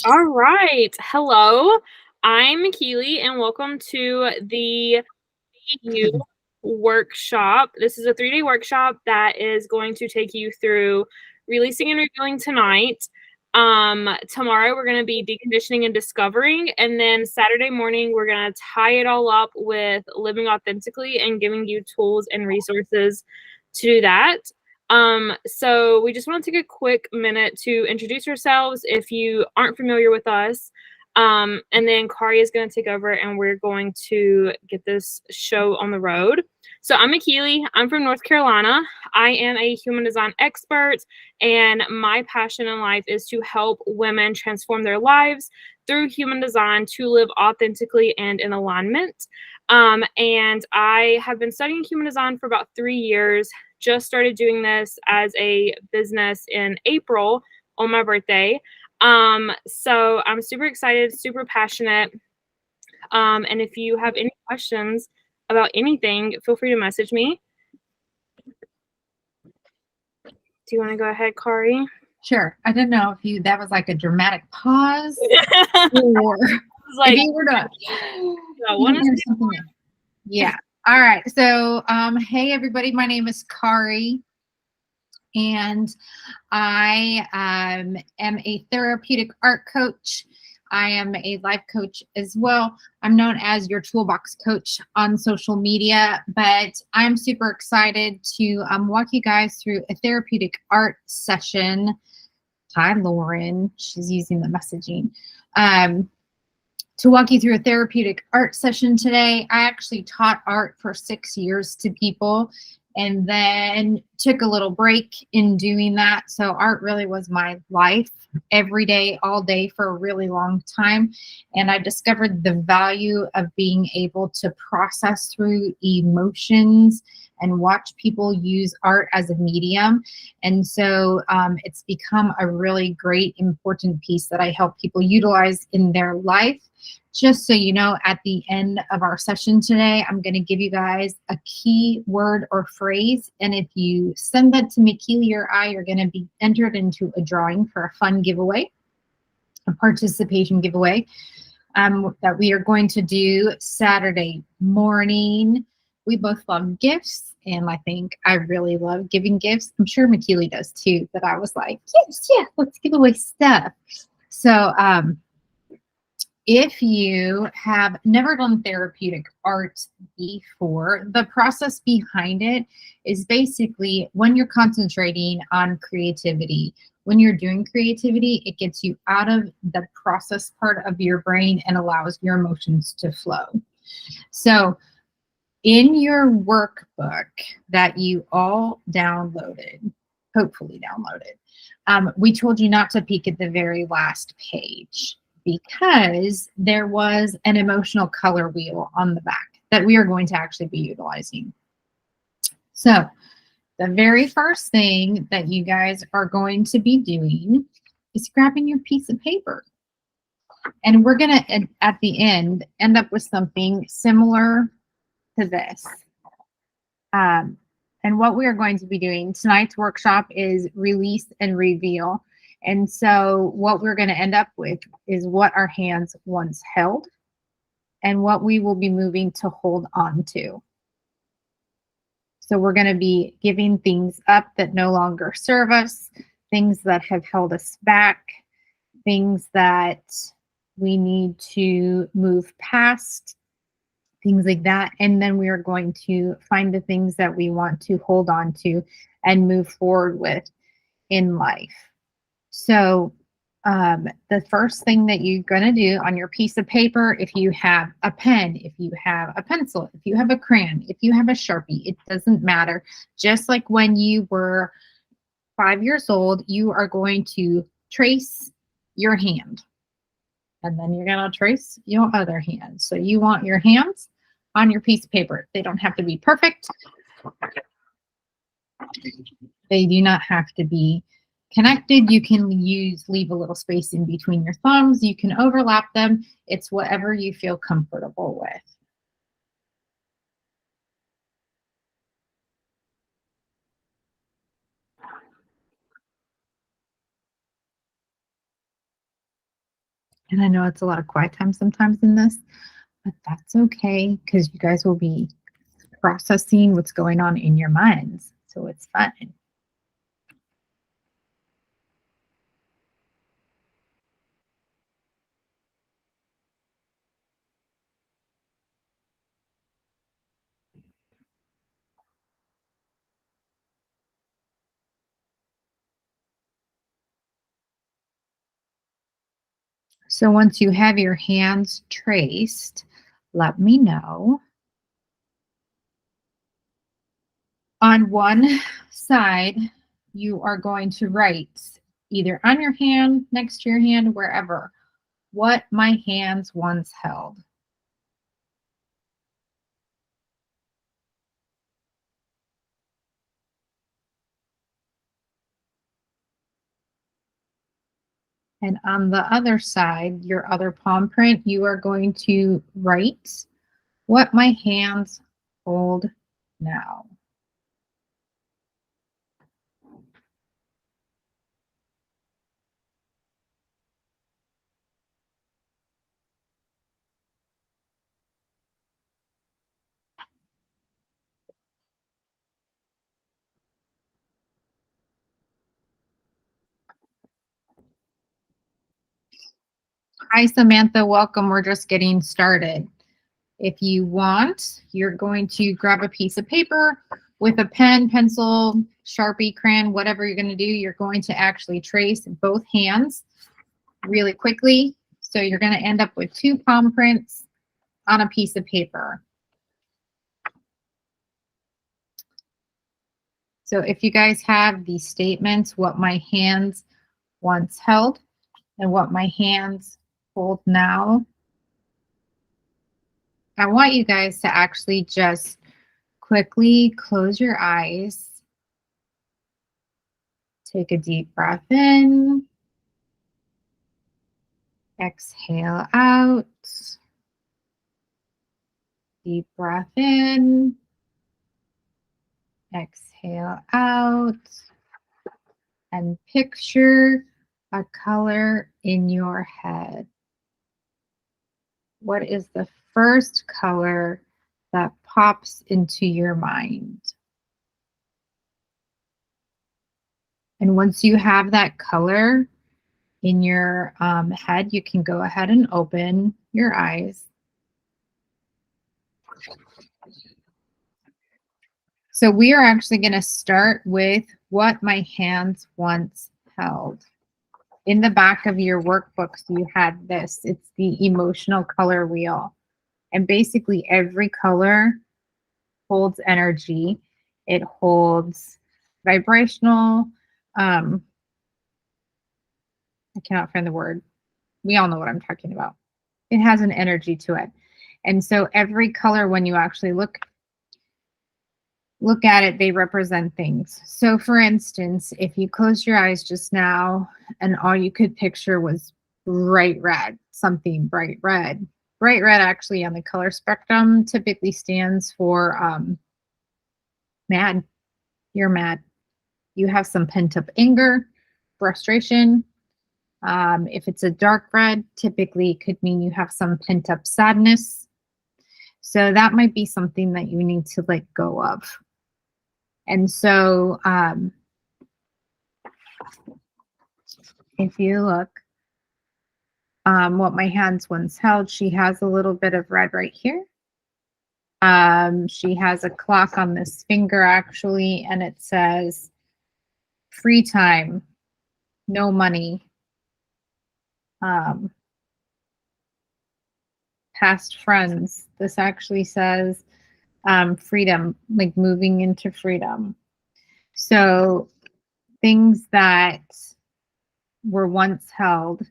All right. Hello, I'm Keely, and welcome to the EU workshop. This is a 3-day workshop that is going to take you through releasing and revealing tonight. Tomorrow we're going to be deconditioning and discovering, and then Saturday morning we're going to tie it all up with living authentically and giving you tools and resources to do that. So we just want to take a quick minute to introduce ourselves if you aren't familiar with us. And then Kari is going to take over and we're going to get this show on the road. So I'm Akili. I'm from North Carolina. I am a human design expert, and my passion in life is to help women transform their lives through human design to live authentically and in alignment. And I have been studying human design for about 3 years. Just started doing this as a business in April on my birthday. So I'm super excited, super passionate. And if you have any questions about anything, feel free to message me. Do you want to go ahead, Kari? Sure. I didn't know if that was like a dramatic pause or Like, if you were to something. Yeah. All right. So, hey everybody, my name is Kari, and I am a therapeutic art coach. I am a life coach as well. I'm known as your toolbox coach on social media, but I'm super excited to walk you guys through a therapeutic art session. Hi, Lauren. She's using the messaging. To walk you through a therapeutic art session today. I actually taught art for 6 years to people and then took a little break in doing that. So art really was my life every day, all day for a really long time. And I discovered the value of being able to process through emotions and watch people use art as a medium. And so it's become a really great, important piece that I help people utilize in their life. Just so you know, at the end of our session today, I'm going to give you guys a key word or phrase. And if you send that to me, Keely or I, you're going to be entered into a drawing for a fun giveaway, a participation giveaway that we are going to do Saturday morning. We both love gifts, and I think I really love giving gifts. I'm sure McKeely does too, but I was like, yes, let's give away stuff. So, if you have never done therapeutic art before, the process behind it is basically when you're concentrating on creativity. When you're doing creativity, it gets you out of the process part of your brain and allows your emotions to flow. So in your workbook that you all downloaded, hopefully downloaded, we told you not to peek at the very last page, because there was an emotional color wheel on the back that we are going to actually be utilizing. So the very first thing that you guys are going to be doing is grabbing your piece of paper. And we're going to, at the end up with something similar to this. And what we are going to be doing tonight's workshop is release and reveal. And so what we're going to end up with is what our hands once held and what we will be moving to hold on to. So we're going to be giving things up that no longer serve us, things that have held us back, things that we need to move past, things like that. And then we are going to find the things that we want to hold on to and move forward with in life. So the first thing that you're going to do on your piece of paper, if you have a pen, if you have a pencil, if you have a crayon, if you have a Sharpie, it doesn't matter. Just like when you were 5 years old, you are going to trace your hand. And then you're going to trace your other hand. So you want your hands on your piece of paper. They don't have to be perfect. They do not have to be connected. You can leave a little space in between your thumbs. You can overlap them. It's whatever you feel comfortable with. And I know it's a lot of quiet time sometimes in this, but that's okay because you guys will be processing what's going on in your minds. So it's fun. So once you have your hands traced, let me know. On one side, you are going to write either on your hand, next to your hand, wherever, what my hands once held. And on the other side, your other palm print, you are going to write what my hands hold now. Hi, Samantha. Welcome. We're just getting started. If you want, you're going to grab a piece of paper with a pen, pencil, Sharpie, crayon, whatever you're going to do. You're going to actually trace both hands really quickly. So you're going to end up with 2 palm prints on a piece of paper. So if you guys have these statements, what my hands once held and what my hands hold now, I want you guys to actually just quickly close your eyes. Take a deep breath in. Exhale out. Deep breath in. Exhale out. And picture a color in your head. What is the first color that pops into your mind? And once you have that color in your head, you can go ahead and open your eyes. So we are actually going to start with what my hands once held. In the back of your workbooks, you had this. It's the emotional color wheel. And basically every color holds energy. It holds vibrational, I cannot find the word. We all know what I'm talking about. It has an energy to it. And so every color, when you actually look at it, they represent things. So for instance, if you closed your eyes just now and all you could picture was bright red, something bright red. Bright red actually on the color spectrum typically stands for mad. You're mad. You have some pent up anger, frustration. If it's a dark red, typically it could mean you have some pent up sadness. So that might be something that you need to let go of. And so if you look, what my hands once held, she has a little bit of red right here. She has a clock on this finger actually, and it says free time, no money, past friends. This actually says freedom, like moving into freedom. So things that were once held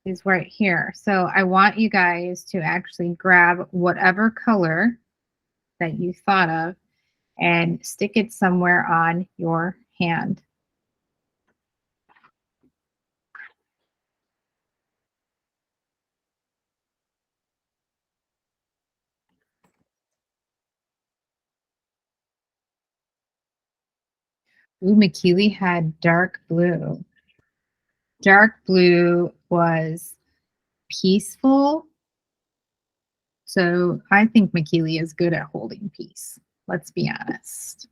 is right here. So I want you guys to actually grab whatever color that you thought of and stick it somewhere on your hand. Ooh, McKeely had dark blue. Dark blue was peaceful. So I think McKeely is good at holding peace. Let's be honest.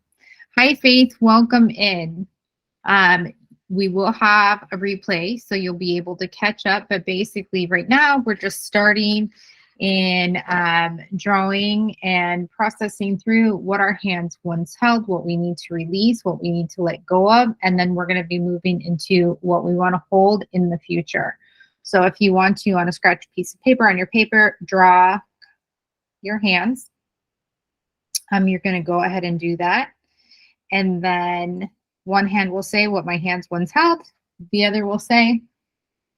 Hi, Faith. Welcome in. We will have a replay, so you'll be able to catch up. But basically, right now, we're just starting in drawing and processing through what our hands once held, what we need to release, what we need to let go of, and then we're going to be moving into what we want to hold in the future. So if you want to, on a scratch piece of paper, on your paper, draw your hands. You're going to go ahead and do that. And then one hand will say what my hands once held. The other will say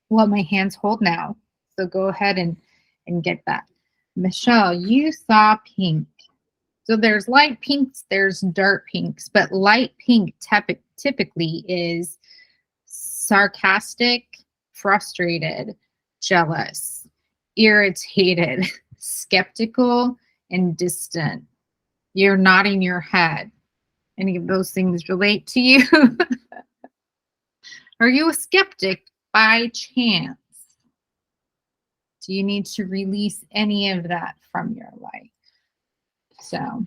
what my hands hold now. So go ahead and get that. Michelle, you saw pink. So there's light pinks, there's dark pinks, but light pink typically is sarcastic, frustrated, jealous, irritated, skeptical, and distant. You're nodding your head. Any of those things relate to you? Are you a skeptic by chance? Do you need to release any of that from your life? So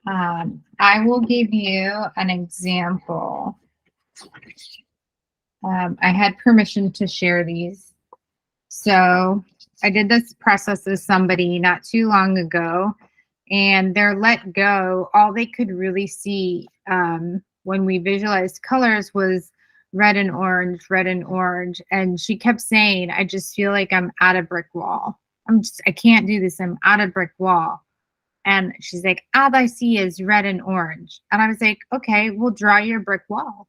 I will give you an example. I had permission to share these. So I did this process with somebody not too long ago, and their let go, all they could really see when we visualized colors was red and orange, red and orange. And she kept saying, I just feel like I'm at a brick wall. I can't do this. I'm at a brick wall. And she's like, all I see is red and orange. And I was like, okay, we'll draw your brick wall.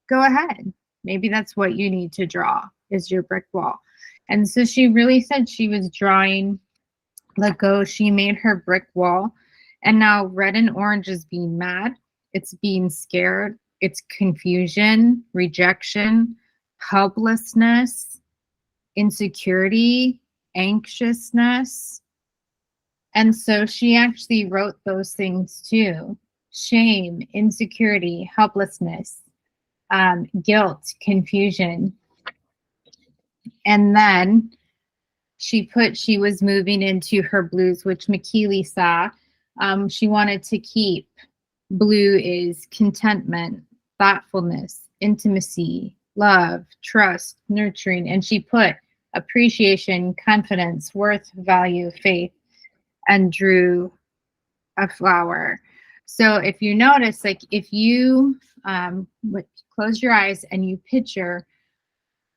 Go ahead. Maybe that's what you need to draw, is your brick wall. And so she really said she was drawing let go. She made her brick wall. And now red and orange is being mad. It's being scared. It's confusion, rejection, helplessness, insecurity, anxiousness. And so she actually wrote those things too. Shame, insecurity, helplessness, guilt, confusion. And then she was moving into her blues, which McKeely saw. She wanted to keep. Blue is contentment, thoughtfulness, intimacy, love, trust, nurturing. And she put appreciation, confidence, worth, value, faith, and drew a flower. So if you notice, like if you close your eyes and you picture,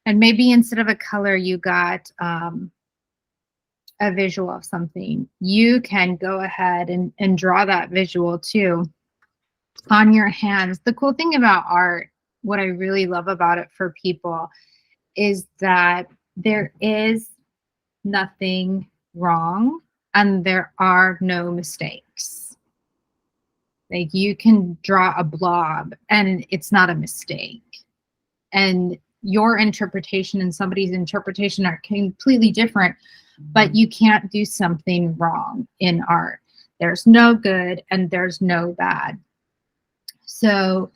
and maybe instead of a color, you got a visual of something, you can go ahead and draw that visual too on your hands. The cool thing about art, what I really love about it for people, is that there is nothing wrong and there are no mistakes. Like you can draw a blob and it's not a mistake. And your interpretation and somebody's interpretation are completely different, but you can't do something wrong in art. There's no good and there's no bad. So,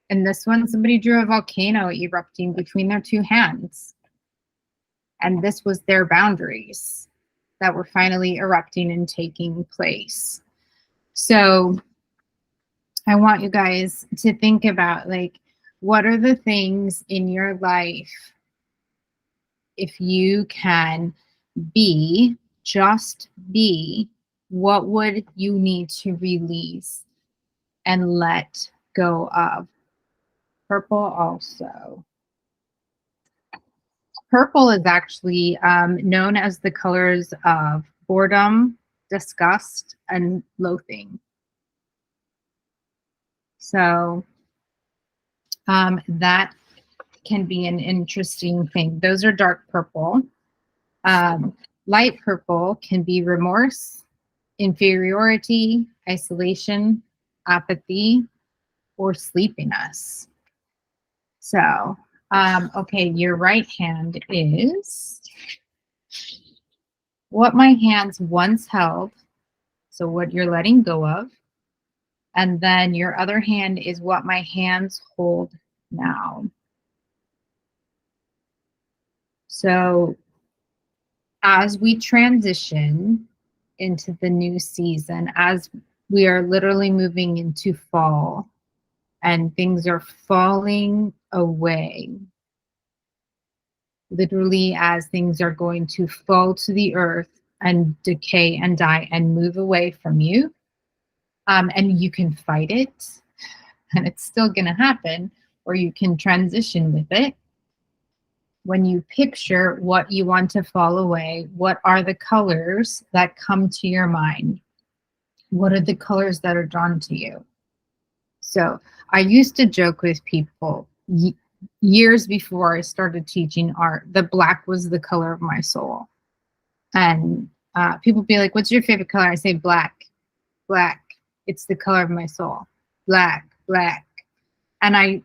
in this one, somebody drew a volcano erupting between their two hands. And this was their boundaries that were finally erupting and taking place. So I want you guys to think about, like, what are the things in your life, if you can be, just be, what would you need to release and let go of? Purple also. Purple is actually known as the colors of boredom, disgust, and loathing. So that can be an interesting thing. Those are dark purple. Light purple can be remorse, inferiority, isolation, apathy, or sleepiness. So, okay, your right hand is what my hands once held. So what you're letting go of. And then your other hand is what my hands hold now. So as we transition into the new season, as we are literally moving into fall and things are falling away, literally as things are going to fall to the earth and decay and die and move away from you, and you can fight it and it's still going to happen, or you can transition with it. When you picture what you want to fall away, what are the colors that come to your mind? What are the colors that are drawn to you? So I used to joke with people years before I started teaching art, the black was the color of my soul. And people be like, what's your favorite color? I say black, black. It's the color of my soul. Black, black. And I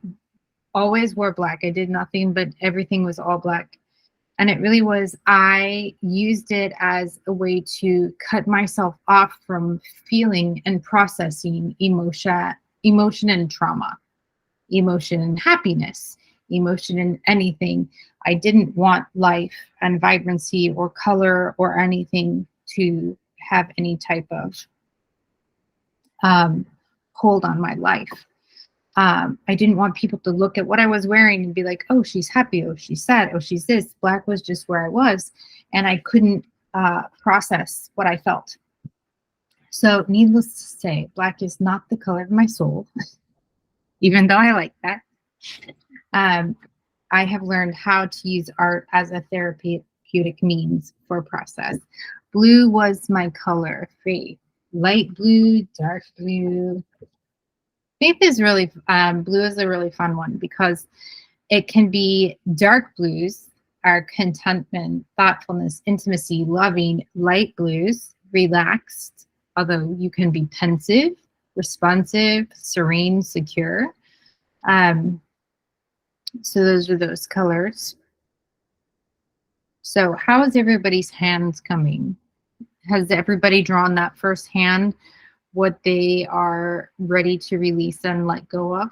always wore black. I did nothing, but everything was all black. And it really was, I used it as a way to cut myself off from feeling and processing emotion and trauma, emotion and happiness, emotion and anything. I didn't want life and vibrancy or color or anything to have any type of hold on my life. I didn't want people to look at what I was wearing and be like, oh, she's happy. Oh, she's sad. Oh, she's this. Black was just where I was. And I couldn't process what I felt. So needless to say, black is not the color of my soul, even though I like that. I have learned how to use art as a therapeutic means for process. Blue was my color, faith. Light blue, dark blue. Faith is really, blue is a really fun one because it can be dark blues are contentment, thoughtfulness, intimacy, loving. Light blues, relaxed, although you can be pensive, responsive, serene, secure. So those are those colors. So how is everybody's hands coming? Has everybody drawn that first hand, what they are ready to release and let go of?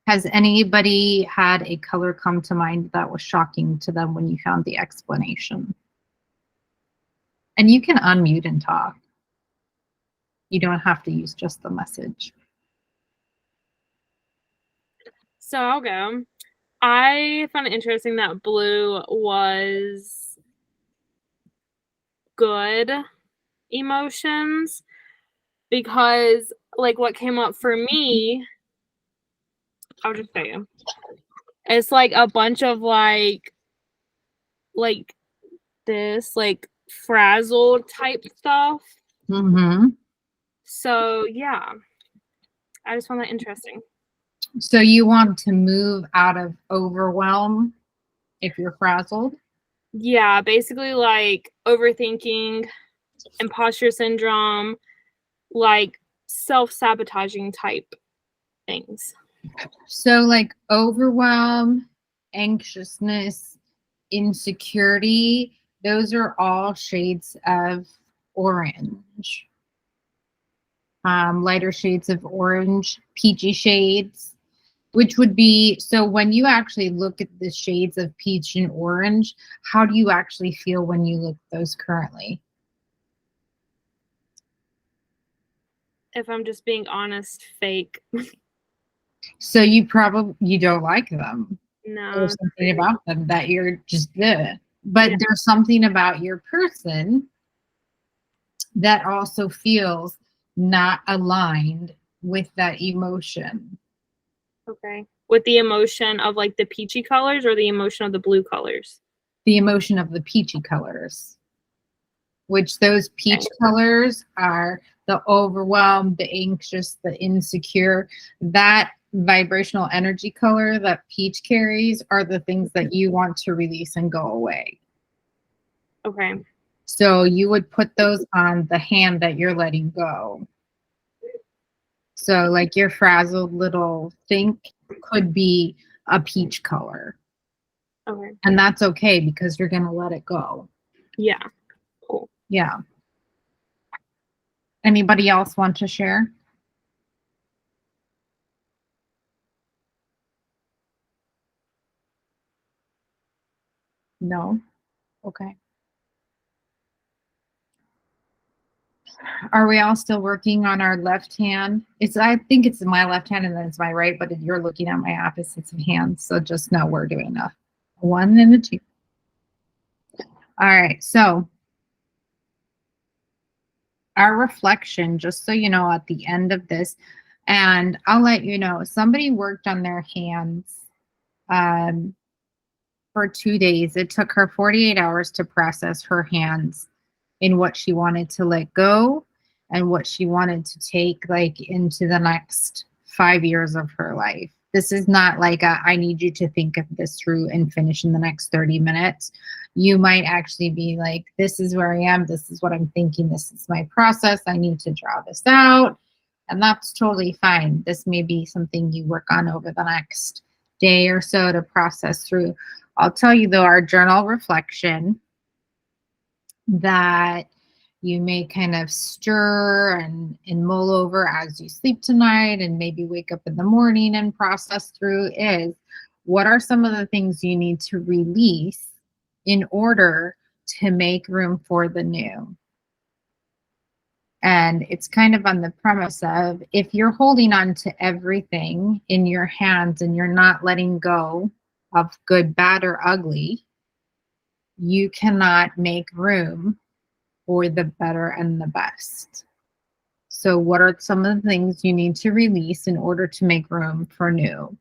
Has anybody had a color come to mind that was shocking to them when you found the explanation? And you can unmute and talk. You don't have to use just the message. So I'll go. I found it interesting that blue was good emotions because, like, what came up for me, I'll just tell you, it's like a bunch of like this, like frazzled type stuff. Mm-hmm. So yeah, I just found that interesting. So you want to move out of overwhelm if you're frazzled? Yeah, basically like overthinking, imposter syndrome, like self-sabotaging type things. So like overwhelm, anxiousness, insecurity, those are all shades of orange. Lighter shades of orange, peachy shades, which would be, so when you actually look at the shades of peach and orange, how do you actually feel when you look at those currently? If I'm just being honest, fake. So you don't like them. No. There's something about them that you're just good. But Yeah. there's something about your person that also feels not aligned with that emotion. Okay. With the emotion of like the peachy colors or the emotion of the blue colors? The emotion of the peachy colors, which those peach colors are the overwhelmed, the anxious, the insecure. That vibrational energy color that peach carries are the things that you want to release and go away. Okay. So you would put those on the hand that you're letting go. So like your frazzled little think could be a peach color. Okay. And that's okay because you're going to let it go. Yeah. Cool. Yeah. Anybody else want to share? No? Okay. Are we all still working on our left hand? I think it's my left hand and then it's my right, but you're looking at my opposites of hands. So just know we're doing a 1 and a 2. All right. So our reflection, just so you know, at the end of this, and I'll let you know, somebody worked on their hands um, for 2 days. It took her 48 hours to process her hands in what she wanted to let go and what she wanted to take like into the next 5 years of her life. This is not like I need you to think of this through and finish in the next 30 minutes. You might actually be like, this is where I am. This is what I'm thinking. This is my process. I need to draw this out. And that's totally fine. This may be something you work on over the next day or so to process through. I'll tell you though, our journal reflection that you may kind of stir and mull over as you sleep tonight and maybe wake up in the morning and process through is, what are some of the things you need to release in order to make room for the new? And it's kind of on the premise of, if you're holding on to everything in your hands and you're not letting go of good, bad, or ugly, you cannot make room for the better and the best. So what are some of the things you need to release in order to make room for new?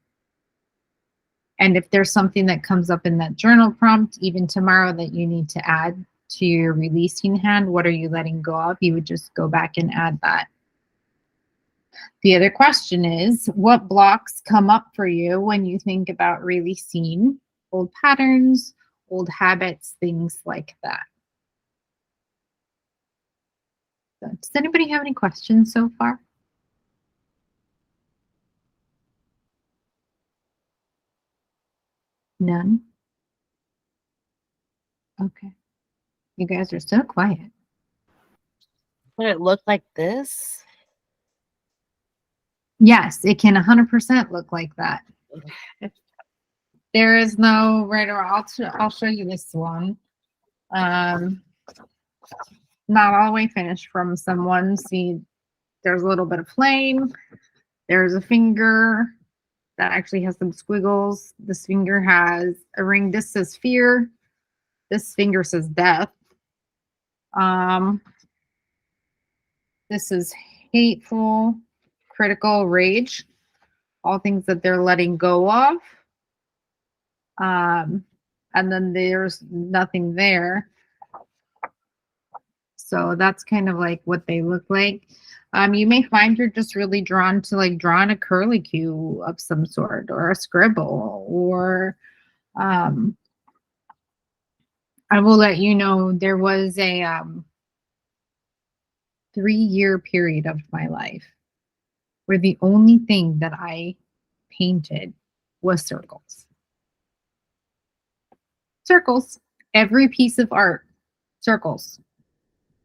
And if there's something that comes up in that journal prompt, even tomorrow, that you need to add to your releasing hand, what are you letting go of? You would just go back and add that. The other question is, what blocks come up for you when you think about releasing old patterns, old habits, things like that? So, does anybody have any questions so far? None? Okay. You guys are so quiet. Would it look like this? Yes, it can 100% look like that. There is no right or I'll show you this one. Not all the way finished from someone. See, there's a little bit of flame. There's a finger that actually has some squiggles. This finger has a ring. This says fear. This finger says death. This is hateful, critical, rage. All things that they're letting go of. And then there's nothing there. So that's kind of like what they look like. You may find you're just really drawn to like drawing a curlicue of some sort, or a scribble, or I will let you know, there was a 3-year period of my life where the only thing that I painted was circles. Circles. Every piece of art, circles.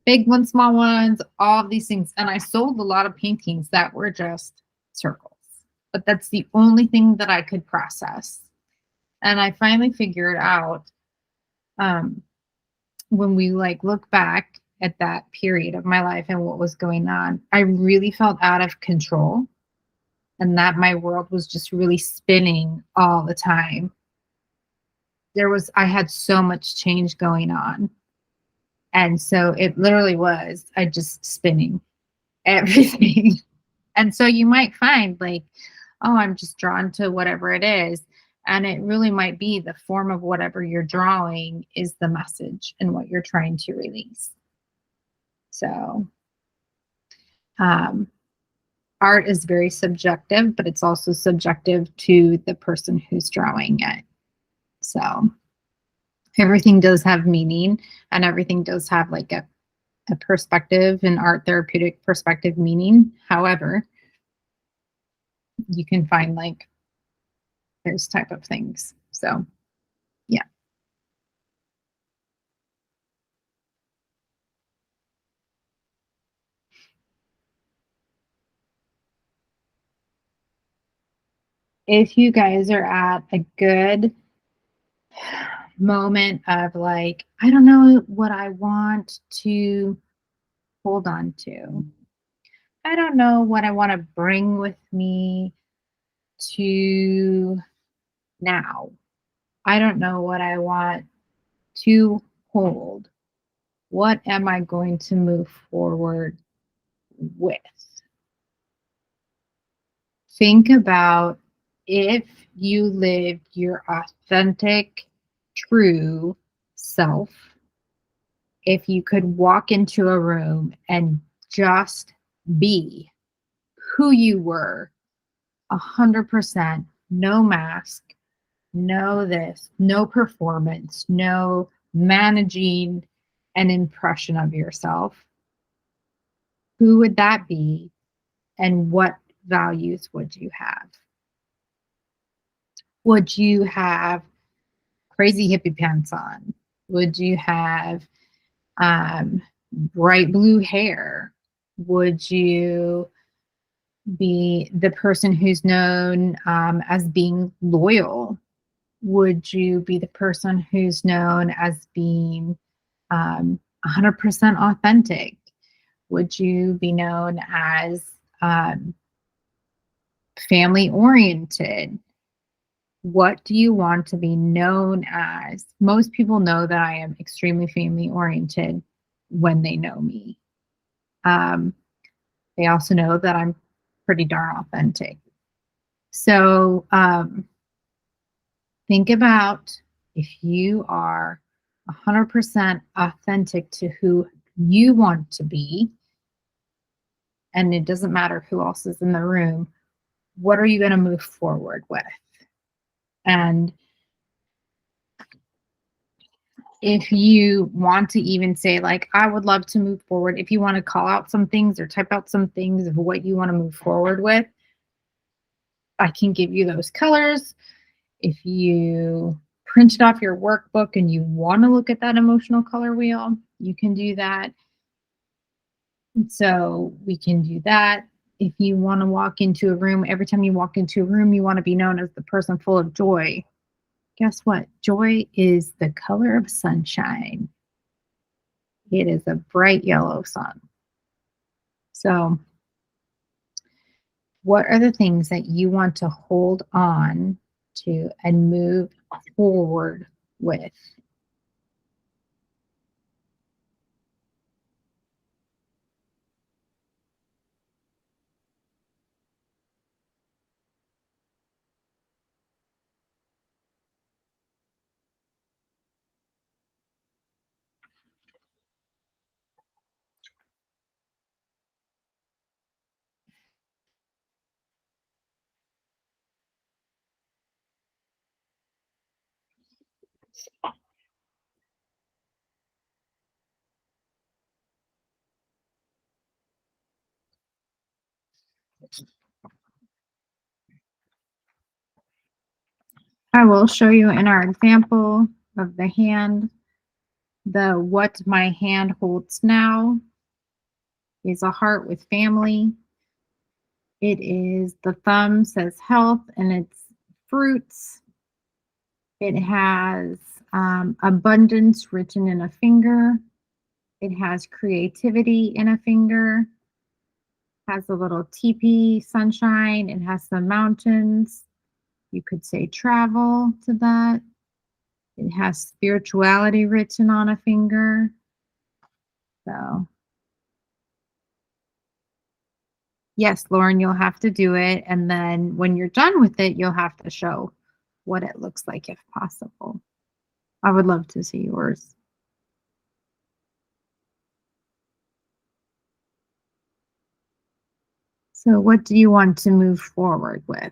Big ones, small ones, all of these things. And I sold a lot of paintings that were just circles. But that's the only thing that I could process. And I finally figured out when we like look back at that period of my life and what was going on, I really felt out of control. And that my world was just really spinning all the time. I had so much change going on. And so it literally was, I just spinning everything. And so you might find like, oh, I'm just drawn to whatever it is. And it really might be the form of whatever you're drawing is the message and what you're trying to release. So art is very subjective, but it's also subjective to the person who's drawing it. So everything does have meaning, and everything does have like a perspective, an art therapeutic perspective meaning. However, you can find like those type of things. So yeah. If you guys are at a good moment of like, I don't know what I want to hold on to. I don't know what I want to bring with me to now. I don't know what I want to hold. What am I going to move forward with? Think about if you lived your authentic, true self, if you could walk into a room and just be who you were 100%, no mask, no this, no performance, no managing an impression of yourself, who would that be? And what values would you have? Would you have crazy hippie pants on? Would you have bright blue hair? Would you be the person who's known as being loyal? Would you be the person who's known as being 100% authentic? Would you be known as family oriented? What do you want to be known as? Most people know that I am extremely family oriented when they know me. They also know that I'm pretty darn authentic. So think about if you are 100% authentic to who you want to be, and it doesn't matter who else is in the room, what are you going to move forward with? And if you want to even say, like, I would love to move forward, if you want to call out some things or type out some things of what you want to move forward with, I can give you those colors. If you printed off your workbook and you want to look at that emotional color wheel, you can do that. So we can do that. If you want to walk into a room, every time you walk into a room, you want to be known as the person full of joy. Guess what? Joy is the color of sunshine. It is a bright yellow sun. So what are the things that you want to hold on to and move forward with? I will show you in our example of the hand, the what my hand holds now is a heart with family. It is the thumb says health and it's fruits. It has abundance written in a finger. It has creativity in a finger. Has a little teepee, sunshine. It has some mountains. You could say travel to that. It has spirituality written on a finger. So, yes, Lauren, you'll have to do it. And then when you're done with it, you'll have to show what it looks like if possible. I would love to see yours. So what do you want to move forward with?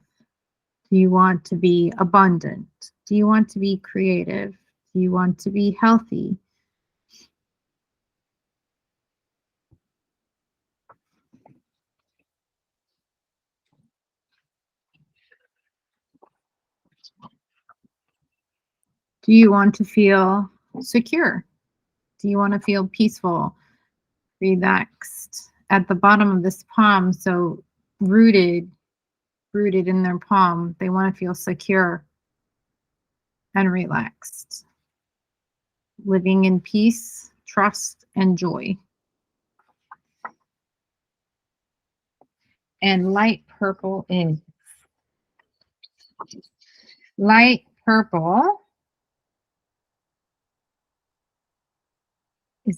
Do you want to be abundant? Do you want to be creative? Do you want to be healthy? Do you want to feel secure? Do you want to feel peaceful, relaxed at the bottom of this palm? So rooted in their palm. They want to feel secure and relaxed. living in peace, trust, and joy. And light purple is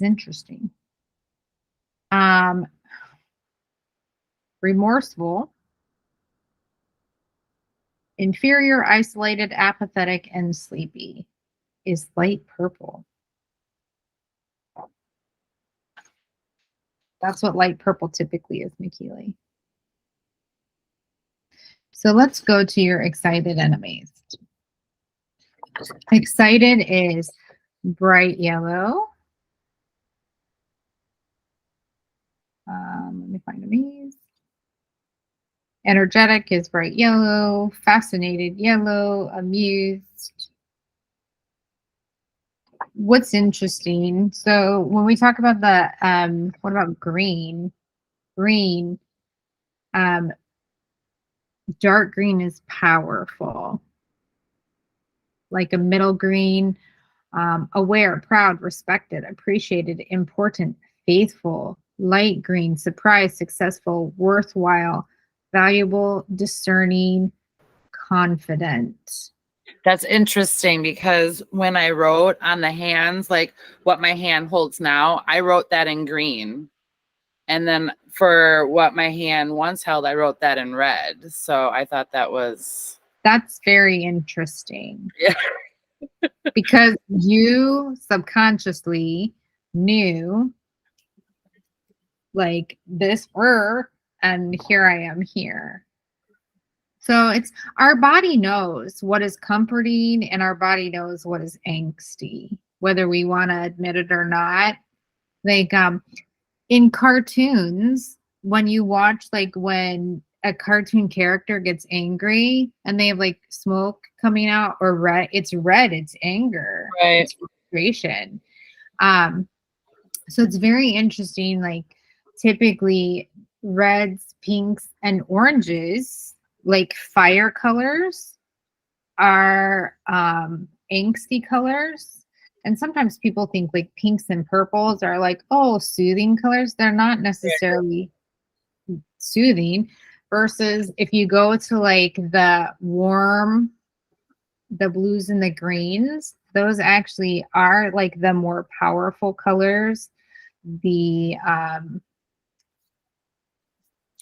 interesting. Remorseful, inferior, isolated, apathetic, and sleepy is light purple. That's what light purple typically is, McKeely. So let's go to your excited and amazed. Excited is bright yellow. Let me find amazed. Energetic is bright yellow. Fascinated, yellow. Amused. What's interesting, so when we talk about the, what about green? Green, dark green is powerful. Like a middle green, aware, proud, respected, appreciated, important, faithful. Light green, surprised, successful, worthwhile, valuable, discerning, confident. That's interesting because when I wrote on the hands, like what my hand holds now, I wrote that in green. And then for what my hand once held, I wrote that in red. So I thought that's very interesting. Yeah. Because you subconsciously knew like this were, and here I am here. So it's our body knows what is comforting and our body knows what is angsty, whether we want to admit it or not. Like in cartoons, when you watch like when a cartoon character gets angry and they have like smoke coming out or red, it's anger, right. It's frustration. So it's very interesting. Like typically reds, pinks, and oranges, like fire colors, are angsty colors. And sometimes people think like pinks and purples are like, oh, soothing colors. They're not necessarily soothing. Versus if you go to like the warm, the blues and the greens, those actually are like the more powerful colors. The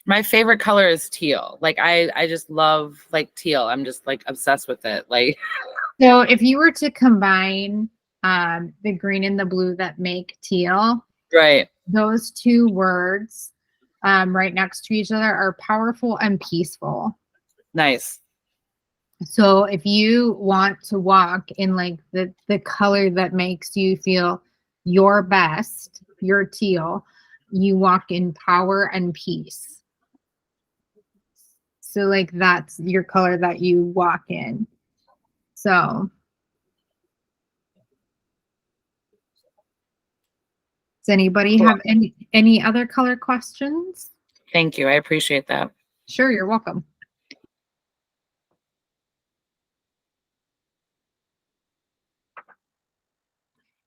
my favorite color is teal. Like I just love like teal. I'm just like obsessed with it. Like so if you were to combine the green and the blue that make teal, right, those two words right next to each other are powerful and peaceful. Nice. So if you want to walk in like the color that makes you feel your best, your teal, you walk in power and peace. So like that's your color that you walk in. So does anybody have any other color questions? Thank you. I appreciate that. Sure, you're welcome.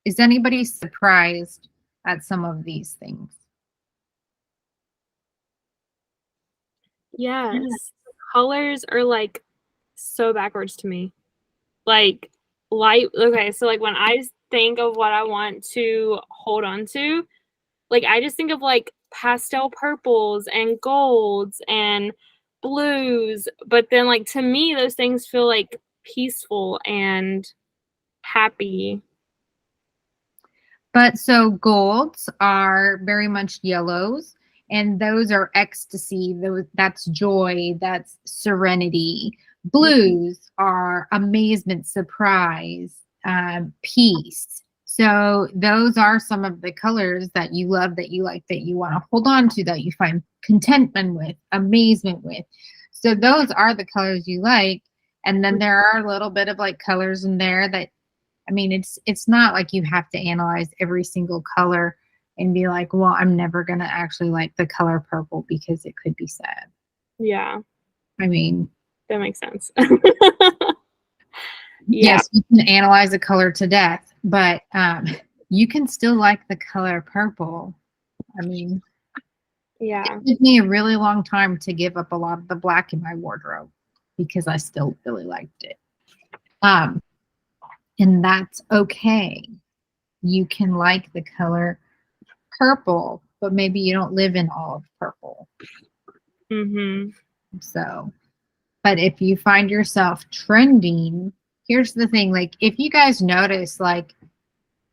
Is anybody surprised at some of these things? Yes. Colors are like so backwards to me. Like light, okay, so like when I think of what I want to hold on to, like I just think of like pastel purples and golds and blues, but then like to me those things feel like peaceful and happy. But so golds are very much yellows, and those are ecstasy. That's joy. That's serenity. Blues are amazement, surprise, peace. So those are some of the colors that you love, that you like, that you want to hold on to, that you find contentment with, amazement with. So those are the colors you like. And then there are a little bit of like colors in there that, I mean, it's not like you have to analyze every single color and be like, well, I'm never going to actually like the color purple because it could be sad. Yeah. I mean, that makes sense. Yes, you can analyze a color to death, But you can still like the color purple. I mean, Yeah. it took me a really long time to give up a lot of the black in my wardrobe because I still really liked it. And that's okay. You can like the color purple, but maybe you don't live in all of purple. Mm-hmm. So, but if you find yourself trending, here's the thing, like if you guys notice, like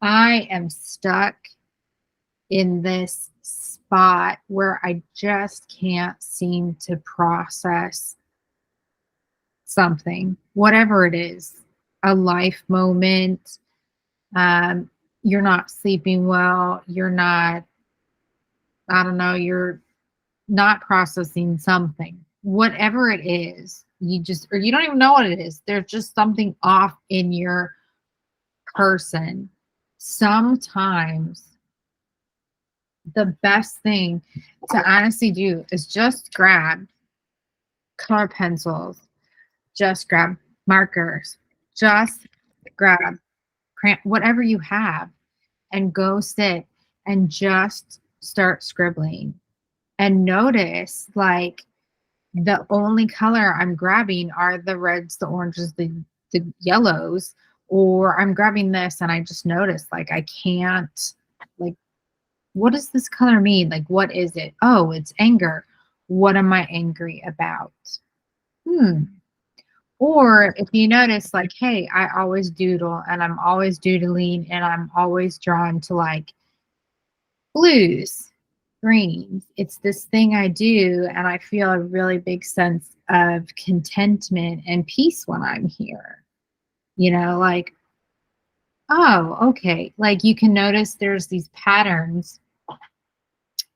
I am stuck in this spot where I just can't seem to process something, whatever it is, a life moment. You're not sleeping well. You're not, I don't know, you're not processing something, whatever it is, you just, or you don't even know what it is. There's just something off in your person. Sometimes the best thing to honestly do is just grab color pencils, just grab markers, just grab whatever you have, and go sit and just start scribbling. And notice, like, the only color I'm grabbing are the reds, the oranges, the yellows, or I'm grabbing this and I just noticed, like, I can't, like, what does this color mean? Like, what is it? Oh, it's anger. What am I angry about? Or if you notice, like, hey, I always doodle and I'm always doodling and I'm always drawn to like blues, greens. It's this thing I do, and I feel a really big sense of contentment and peace when I'm here. You know, like, oh, okay. Like you can notice there's these patterns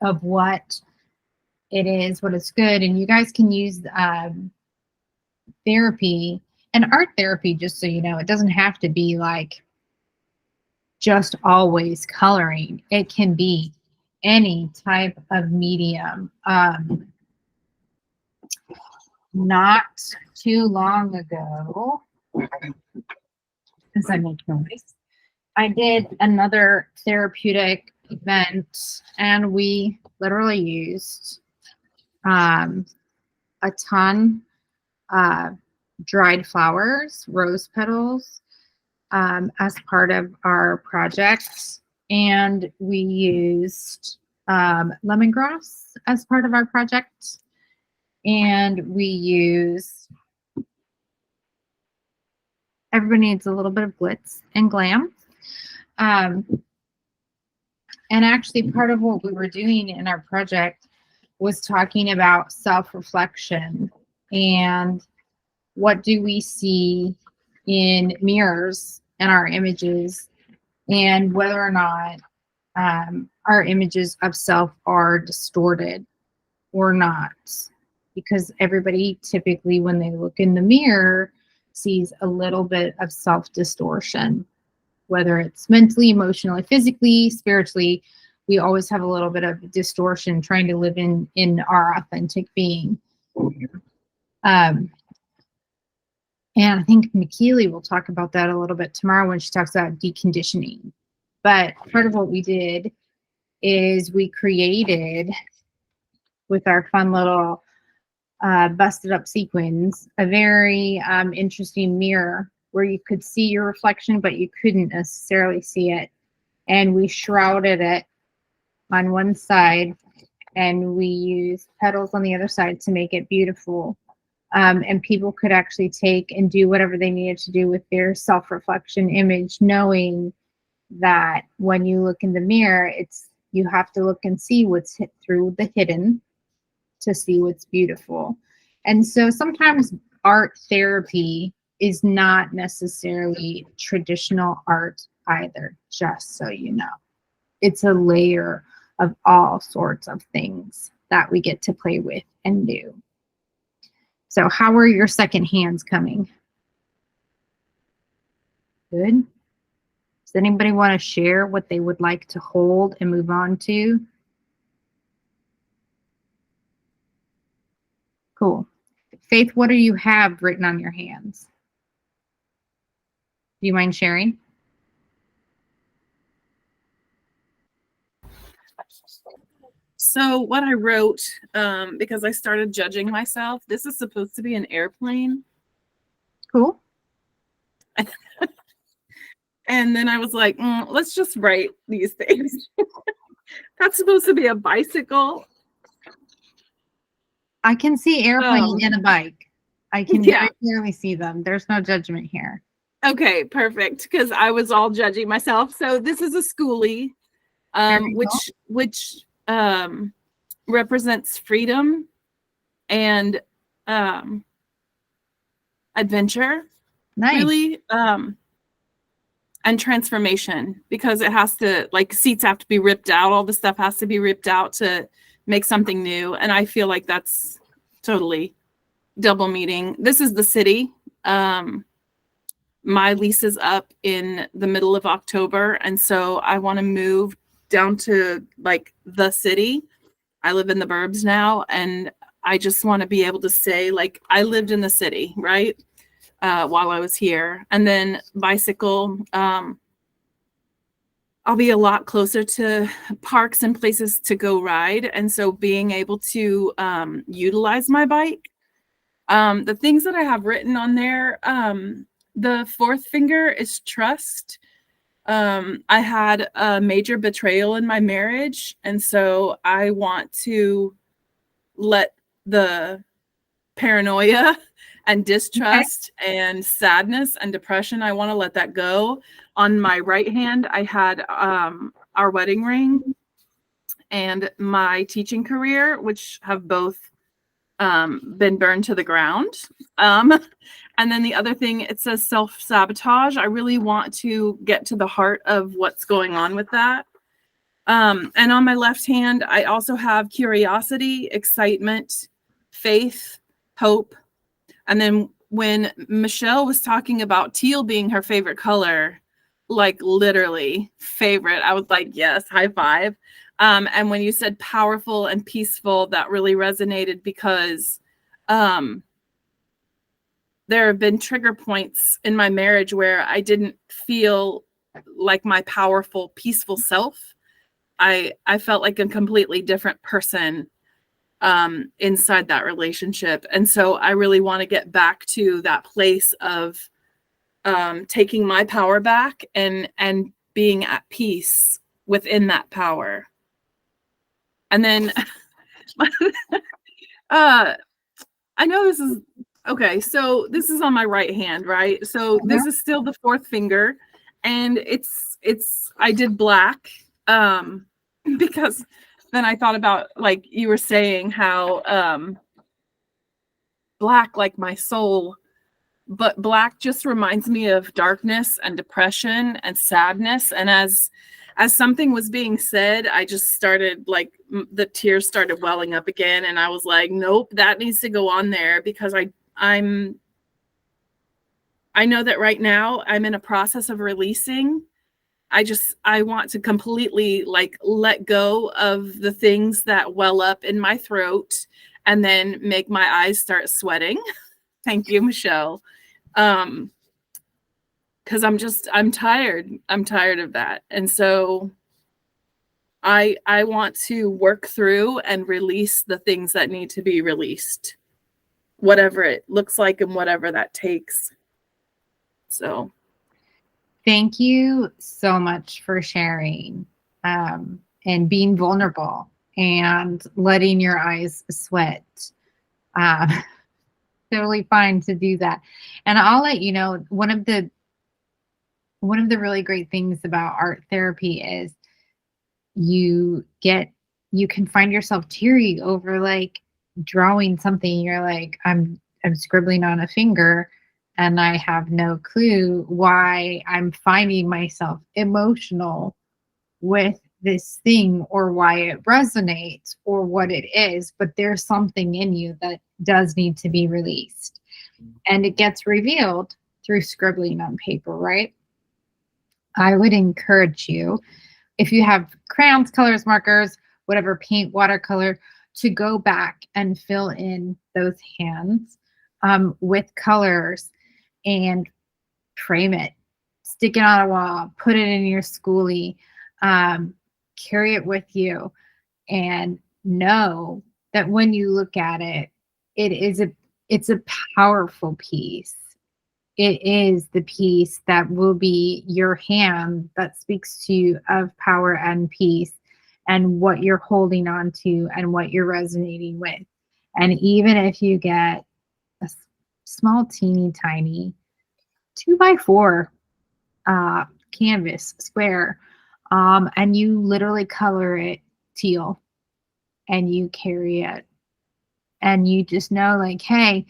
of what it is, what is good. And you guys can use therapy and art therapy, just so you know, it doesn't have to be like just always coloring. It can be any type of medium. Not too long ago, as I make noise, I did another therapeutic event, and we literally used a ton dried flowers, rose petals, as part of our project. And we used lemongrass as part of our project. And we use, everybody needs a little bit of glitz and glam. And actually part of what we were doing in our project was talking about self-reflection and what do we see in mirrors and our images, and whether or not our images of self are distorted or not. Because everybody typically, when they look in the mirror, sees a little bit of self distortion, whether it's mentally, emotionally, physically, spiritually. We always have a little bit of distortion trying to live in our authentic being. And I think McKeely will talk about that a little bit tomorrow when she talks about deconditioning. But part of what we did is we created, with our fun little busted up sequins, a very interesting mirror where you could see your reflection, but you couldn't necessarily see it. And we shrouded it on one side, and we used petals on the other side to make it beautiful. And people could actually take and do whatever they needed to do with their self-reflection image, knowing that when you look in the mirror, it's, you have to look and see what's hit through the hidden to see what's beautiful. And so sometimes art therapy is not necessarily traditional art either, just so you know. It's a layer of all sorts of things that we get to play with and do. So how are your second hands coming? Good. Does anybody want to share what they would like to hold and move on to? Cool. Faith, what do you have written on your hands? Do you mind sharing? So what I wrote, because I started judging myself, this is supposed to be an airplane. Cool. And then I was like, let's just write these things. That's supposed to be a bicycle. I can see airplane and a bike. I can Yeah. very clearly see them. There's no judgment here. Okay, perfect. Because I was all judging myself. So this is a schoolie, which represents freedom and adventure. Nice. Really, and transformation, because it has to, like, seats have to be ripped out, all the stuff has to be ripped out to make something new, and I feel like that's totally double meaning. This is the city. My lease is up in the middle of October, and so I want to move down to like the city. I live in the burbs now, and I just want to be able to say, like, I lived in the city, right? While I was here. And then bicycle, I'll be a lot closer to parks and places to go ride. And so being able to utilize my bike. The things that I have written on there, the fourth finger is trust. I had a major betrayal in my marriage. And so I want to let the paranoia and distrust and sadness and depression, I want to let that go. On my right hand, I had our wedding ring and my teaching career, which have both been burned to the ground. And then the other thing, it says self-sabotage. I really want to get to the heart of what's going on with that. And on my left hand, I also have curiosity, excitement, faith, hope. And then when Michelle was talking about teal being her favorite color, like literally favorite, I was like, yes, high five. And when you said powerful and peaceful, that really resonated, because there have been trigger points in my marriage where I didn't feel like my powerful, peaceful self. I felt like a completely different person inside that relationship. And so I really want to get back to that place of taking my power back and being at peace within that power. And then I know this is okay. So this is on my right hand, right? So this is still the fourth finger, and it's I did black because then I thought about, like you were saying, how black, like my soul, but black just reminds me of darkness and depression and sadness. And as something was being said, I just started, like, the tears started welling up again, and I was like, nope, that needs to go on there, because I know that right now I'm in a process of releasing. I want to completely, like, let go of the things that well up in my throat and then make my eyes start sweating. Thank you, Michelle. Because I'm tired. I'm tired of that. And so I want to work through and release the things that need to be released, whatever it looks like and whatever that takes. So thank you so much for sharing and being vulnerable and letting your eyes sweat. Totally fine to do that. And I'll let you know, one of the really great things about art therapy is you can find yourself teary over, like, drawing something. You're like, I'm scribbling on a finger, and I have no clue why I'm finding myself emotional with this thing, or why it resonates, or what it is. But there's something in you that does need to be released, and it gets revealed through scribbling on paper, right? I would encourage you, if you have crayons, colors, markers, whatever, paint, watercolor, to go back and fill in those hands with colors and frame it, stick it on a wall, put it in your schoolie, carry it with you, and know that when you look at it, it's a powerful piece. It is the piece that will be your hand that speaks to you of power and peace and what you're holding on to and what you're resonating with. And even if you get a small, teeny, tiny 2x4 canvas square, and you literally color it teal and you carry it and you just know like, hey,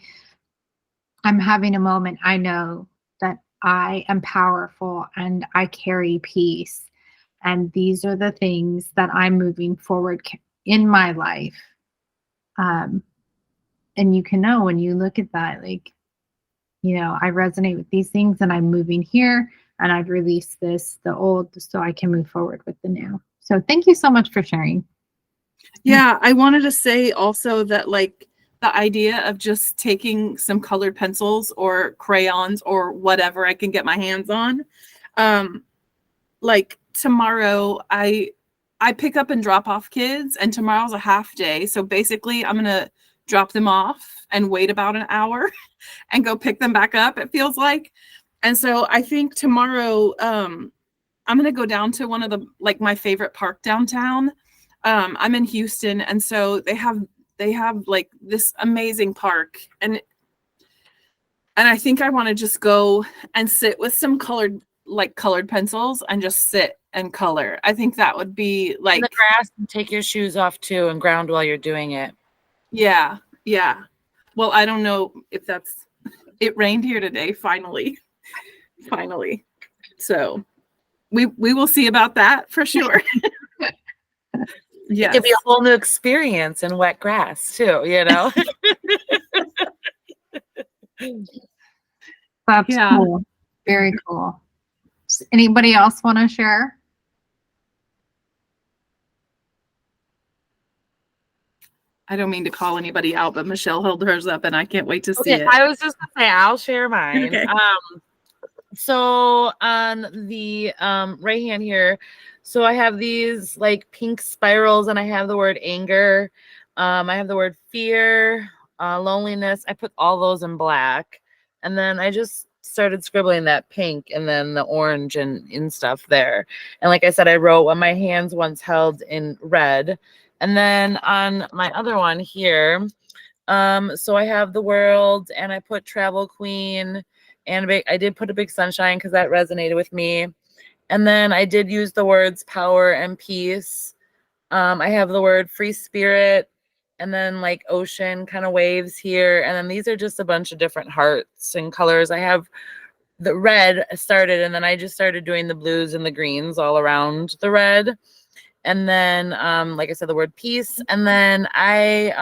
I'm having a moment. I know that I am powerful and I carry peace. And these are the things that I'm moving forward in my life. And you can know when you look at that, like, you know, I resonate with these things and I'm moving here and I've released this, the old, so I can move forward with the new. So thank you so much for sharing. Yeah, I wanted to say also that like the idea of just taking some colored pencils or crayons or whatever I can get my hands on. Like tomorrow I pick up and drop off kids and tomorrow's a half day. So basically I'm going to drop them off and wait about an hour and go pick them back up, it feels like. And so I think tomorrow I'm going to go down to one of the, like my favorite park downtown. I'm in Houston. And so they have like this amazing park. And I think I want to just go and sit with some colored pencils and just sit and color. I think that would be like in the grass, and take your shoes off too and ground while you're doing it. Yeah. Yeah. Well, I don't know if it rained here today, finally. So we will see about that for sure. Yes. It could be a whole new experience in wet grass too, you know? That's cool. Very cool. Does anybody else want to share? I don't mean to call anybody out, but Michelle held hers up and I can't wait to see it. I was just gonna say I'll share mine. Okay. So on the right hand here, so I have these like pink spirals and I have the word anger. I have the word fear, loneliness. I put all those in black. And then I just started scribbling that pink and then the orange and stuff there. And like I said, I wrote what my hands once held in red. And then on my other one here, so I have the world and I put travel queen and I did put a big sunshine because that resonated with me. And then I did use the words power and peace. I have the word free spirit and then like ocean kind of waves here. And then these are just a bunch of different hearts and colors. I have the red started and then I just started doing the blues and the greens all around the red. And then, like I said, the word peace. And then I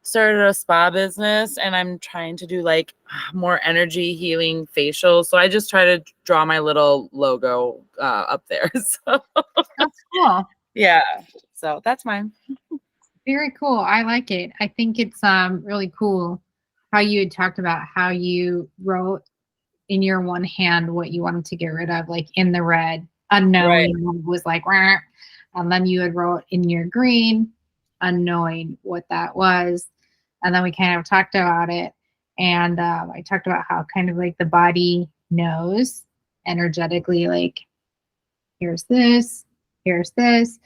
started a spa business and I'm trying to do like more energy healing facials. So I just try to draw my little logo up there. So that's cool. Yeah. So that's mine. Very cool. I like it. I think it's really cool how you had talked about how you wrote in your one hand what you wanted to get rid of, like in the red, unknowing was like, rah, and then you had wrote in your green, unknowing what that was. And then we kind of talked about it. And I talked about how kind of like the body knows energetically, like, here's this, here's this.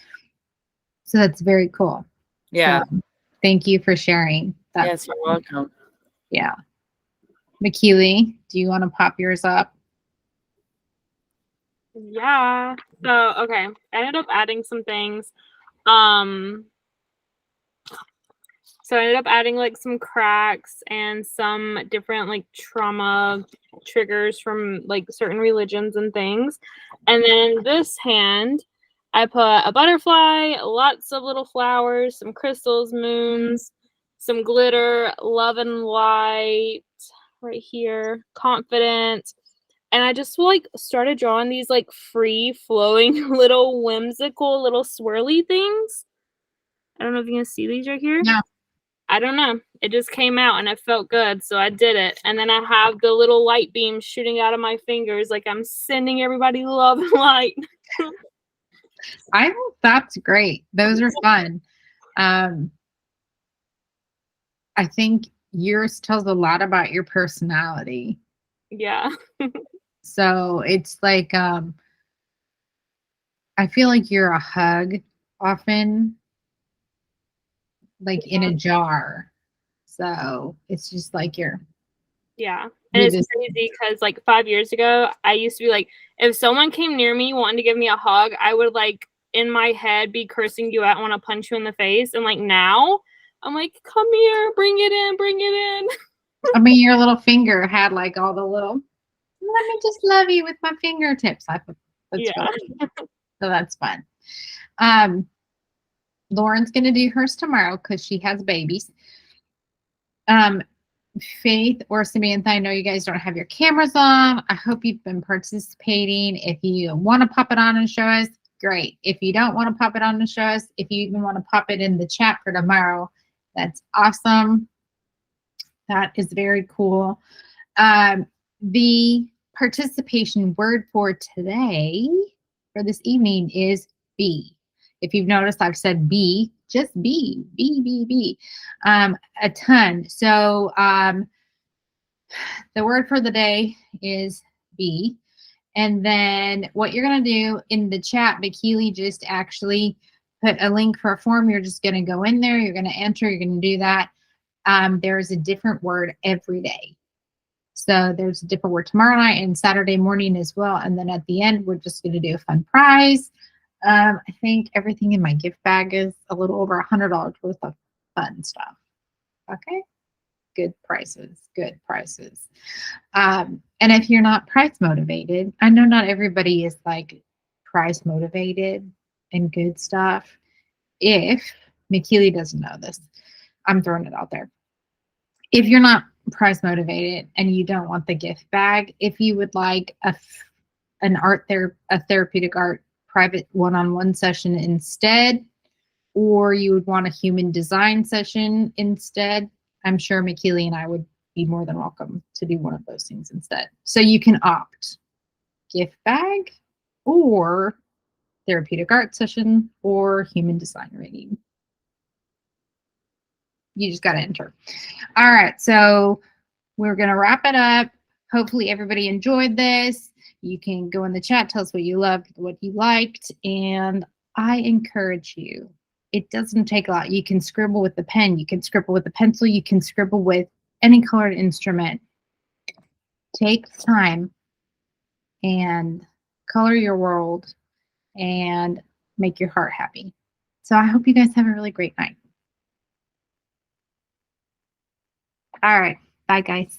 So that's very cool. Yeah. So, thank you for sharing. Yes, you're welcome. Yeah. McKeely, do you want to pop yours up? Yeah. So, okay. I ended up adding some things. So I ended up adding like some cracks and some different like trauma triggers from like certain religions and things. And then this hand, I put a butterfly, lots of little flowers, some crystals, moons, some glitter, love and light right here, confidence. And I just like started drawing these like free flowing little whimsical little swirly things. I don't know if you can see these right here. Yeah. I don't know. It just came out and it felt good. So I did it. And then I have the little light beams shooting out of my fingers. Like I'm sending everybody love and light. I think that's great. Those are fun. I think yours tells a lot about your personality. Yeah. So it's like, I feel like you're a hug often, like in a jar. So it's just like Yeah. And you're it's crazy because like 5 years ago, I used to be like, if someone came near me wanting to give me a hug, I would like in my head be cursing you out and want to punch you in the face. And like now, I'm like, come here, bring it in, bring it in. I mean, your little finger had like all the little, let me just love you with my fingertips. I thought that's Yeah. really cute. So that's fun. Lauren's going to do hers tomorrow because she has babies. Faith or Samantha, I know you guys don't have your cameras on. I hope you've been participating. If you want to pop it on and show us, great. If you don't want to pop it on and show us, if you even want to pop it in the chat for tomorrow, that's awesome. That is very cool. The participation word for today, for this evening, is be. If you've noticed, I've said be, just be, a ton. So the word for the day is be. And then what you're going to do in the chat, Keely just actually put a link for a form. You're just going to go in there. You're going to enter. You're going to do that. There's a different word every day. So there's a different word tomorrow night and Saturday morning as well. And then at the end, we're just going to do a fun prize. I think everything in my gift bag is a little over $100 worth of fun stuff. Okay. Good prices, good prices. And if you're not price motivated, I know not everybody is like price motivated and good stuff. If McKeely doesn't know this, I'm throwing it out there. If you're not price motivated and you don't want the gift bag, if you would like a therapeutic art private one-on-one session instead, or you would want a human design session instead, I'm sure McKeely and I would be more than welcome to do one of those things instead. So you can opt gift bag or therapeutic art session or human design reading. You just got to enter. All right, so we're going to wrap it up. Hopefully everybody enjoyed this. You can go in the chat, tell us what you loved, what you liked, and I encourage you. It doesn't take a lot. You can scribble with the pen. You can scribble with a pencil. You can scribble with any colored instrument. Take time and color your world and make your heart happy. So I hope you guys have a really great night. All right. Bye, guys.